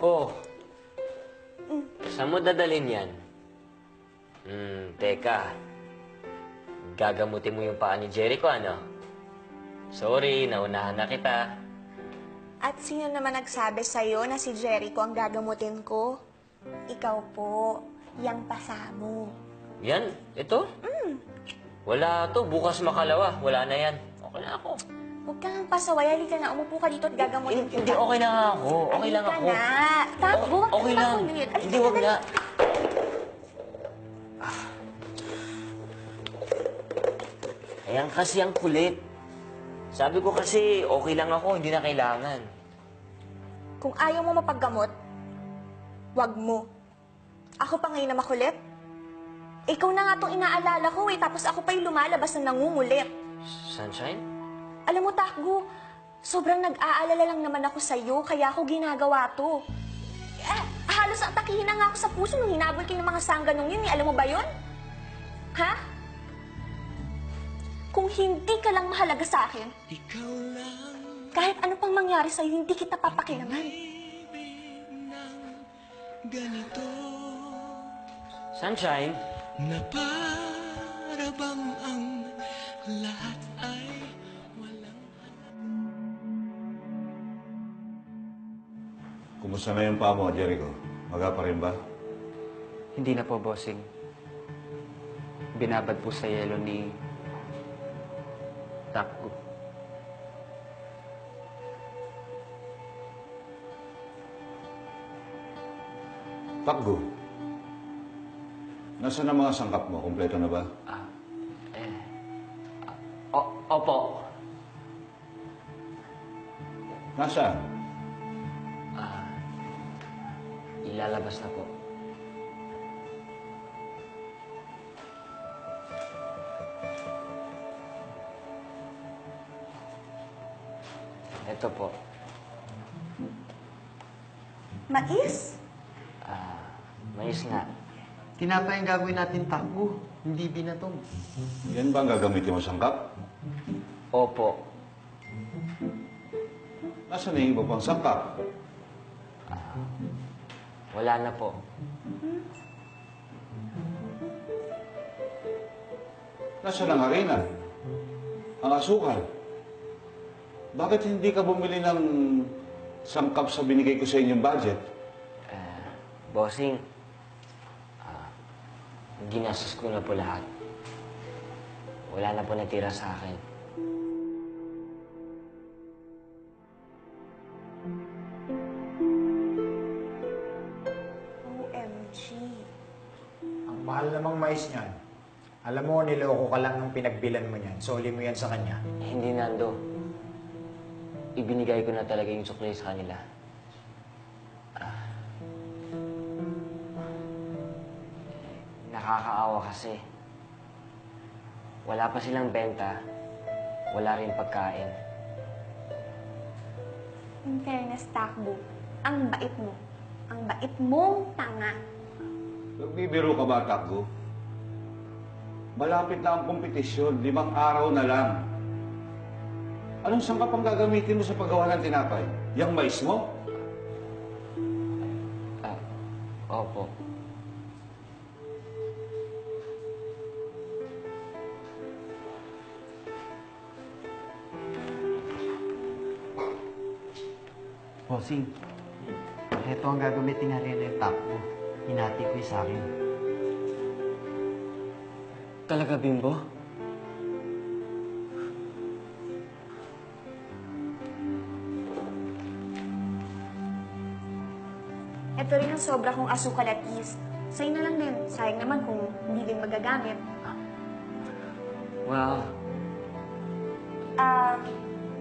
Oh, saan mo dadalhin yan? Teka. Gagamutin mo yung paa ni Jericho, ano? Sorry, naunahan na kita. At sino naman nagsabi sa'yo na si Jericho ang gagamutin ko? Ikaw po, yang pasamo. Yan, ito? Wala to, bukas makalawa. Wala na yan. Okay na ako. Huwag kang pasaway, halika na, umupo ka dito at gagamutin kita. Hindi, okay na nga ako. Okay lang ako. Halika na. Takbo, Okay lang. Hindi, wag na. Ayan kasi ang kulit. Sabi ko kasi, okay lang ako, hindi na kailangan. Kung ayaw mo mapaggamot, wag mo. Ako pa ngayon na makulit? Ikaw na nga itong inaalala ko tapos ako pa yung lumalabas na nangungulit. Sunshine? Alam mo, Takbo, sobrang nag-aalala lang naman ako sa'yo, kaya ako ginagawa to. Halos atakihin na nga ako sa puso nung hinabol kayo ng mga sangganong yun. Alam mo ba yun? Ha? Kung hindi ka lang mahalaga sa akin, kahit ano pang mangyari sa'yo, hindi kita papakilaman. Sunshine? Na para bang ang lahat ay walang... Kumusta na yung paa mo, Jericho? Maga pa rin ba? Hindi na po, bossing. Binabad po sa yelo ni Takbo. Takgo. Nasaan ang mga sangkap mo? Kompleto na ba? Opo. Nasaan? Ilalabas na po. Ito po. Mais? Mais nga. Tinapay ang gagawin natin, Takbo. Hindi binatong. Yan ba ang gagamitin mo sangkap? Opo. Nasaan yung iba pang sangkap? Wala na po. Nasaan ang harina? Ang asukal? Bakit hindi ka bumili ng sangkap sa binigay ko sa inyong budget? Bossing, ginastos ko na po lahat. Wala na po natira sa akin. OMG. Ang mahal namang mais niyan. Alam mo, niloko ka lang ng pinagbilan mo niyan. Soli mo yan sa kanya. Hindi, Nando. Ibinigay ko na talaga yung sukli sa kanila. Nakakaawa kasi. Wala pa silang benta. Wala rin pagkain. In fairness, Takbo, ang bait mo. Ang bait mong tanga. Nagbibiro ka ba, Takgo? Malapit na ang kompetisyon, 5 araw na lang. Anong sangkap ang gagamitin mo sa paggawa ng tinapay? Yang mais mo? Opo. Bossing, ito ang gagamitin nga rin ng Takbo. Hinati ko sa akin. Talaga, Bimbo? Ito rin ang sobra kong asukal at yeast. Sa'yo na lang din. Sayang naman kung hindi din magagamit. Wow.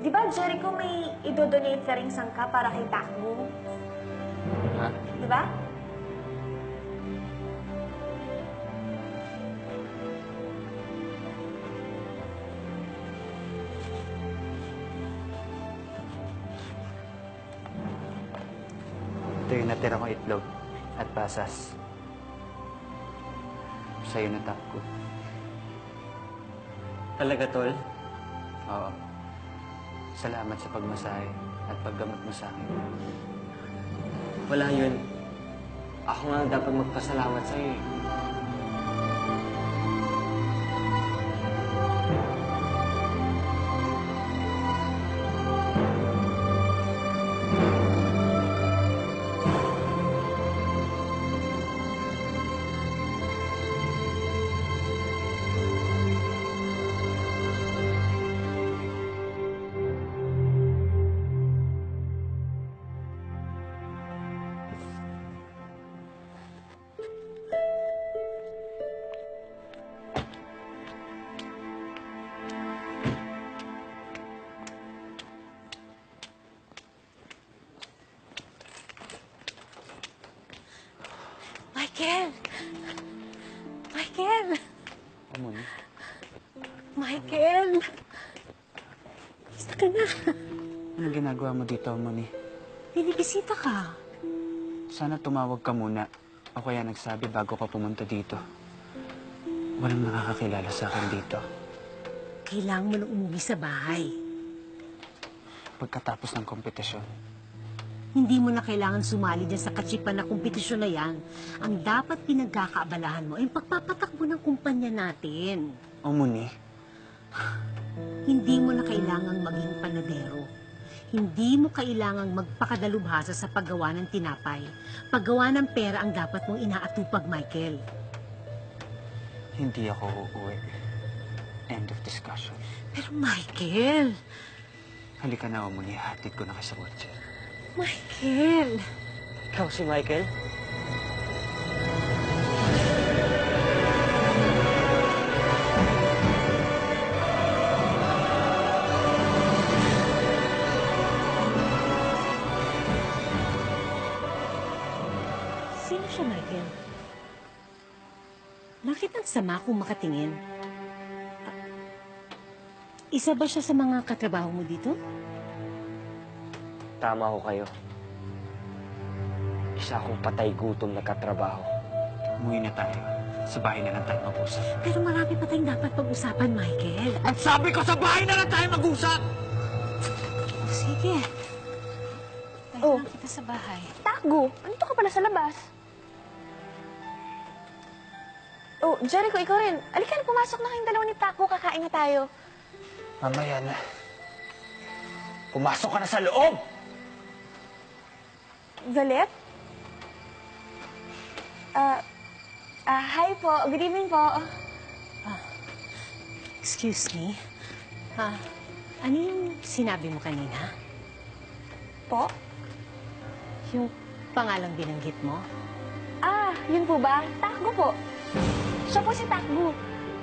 Di ba, Jericho, may idodonate ka rin sangka para kay Takbo? Ha? Di ba? Ito yung natira kong itlog at pasas. Sa'yo na, Takbo. Talaga, Tol? Oo. Salamat sa pagmasahe at paggamot mo sa akin. Wala yun. Ako nga dapat magpasalamat sa'yo eh. Michael! Michael! Moni, Michael! Basta ka na. anong ginagawa mo dito, Moni? Binibisita ka. Sana tumawag ka muna. O kaya nagsabi bago ka pumunta dito. Walang nakakakilala sa akin dito. Kailangan mo na umuwi sa bahay. Pagkatapos ng kompetisyon. Hindi mo na kailangan sumali dyan sa katsipan na kompetisyon na yan. Ang dapat pinagkakaabalahan mo ay pagpapatakbo ng kumpanya natin. O Moni, Hindi mo na kailangang maging panadero. Hindi mo kailangang magpakadalubhasa sa paggawa ng tinapay. Paggawa ng pera ang dapat mong inaatupag, Michael. hindi ako uuwi. End of discussion. Pero Michael! Halika na, O Moni. Hatid ko na kayo sa kotse. Michael! Ikaw si Michael? Sino siya, Michael? Bakit ang sama kung makatingin? Isa ba siya sa mga katrabaho mo dito? Tama ho kayo. Isa akong patay gutom na katrabaho. Umuwi na tayo. Sa bahay na lang tayo mag-usap. Pero marami pa tayong dapat pag-usapan, Michael. At sabi ko, sa bahay na lang tayo mag-usap! Sige. Oh. Tayo kita sa bahay. Takgo! Andito ka pala sa labas. Oh, Jericho, ikaw rin. Alika na, pumasok na kayong dalawa ni Takgo. Kakain na tayo. Mamaya na. Pumasok ka na sa loob! Valet? Hi po. Good evening po. Excuse me. Ano yung sinabi mo kanina? Po? Yung pangalang binanggit mo? Yun po ba? Takgo po. Siya po si Takgo.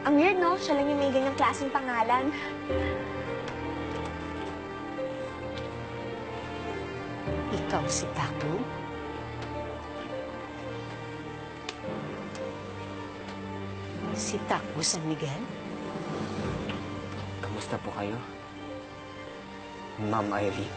Ang weird, no? Siya lang yung may ganyang klaseng pangalan. Ikaw si Taku? Si Taku San Miguel? Kamusta po kayo? Ma'am Irene.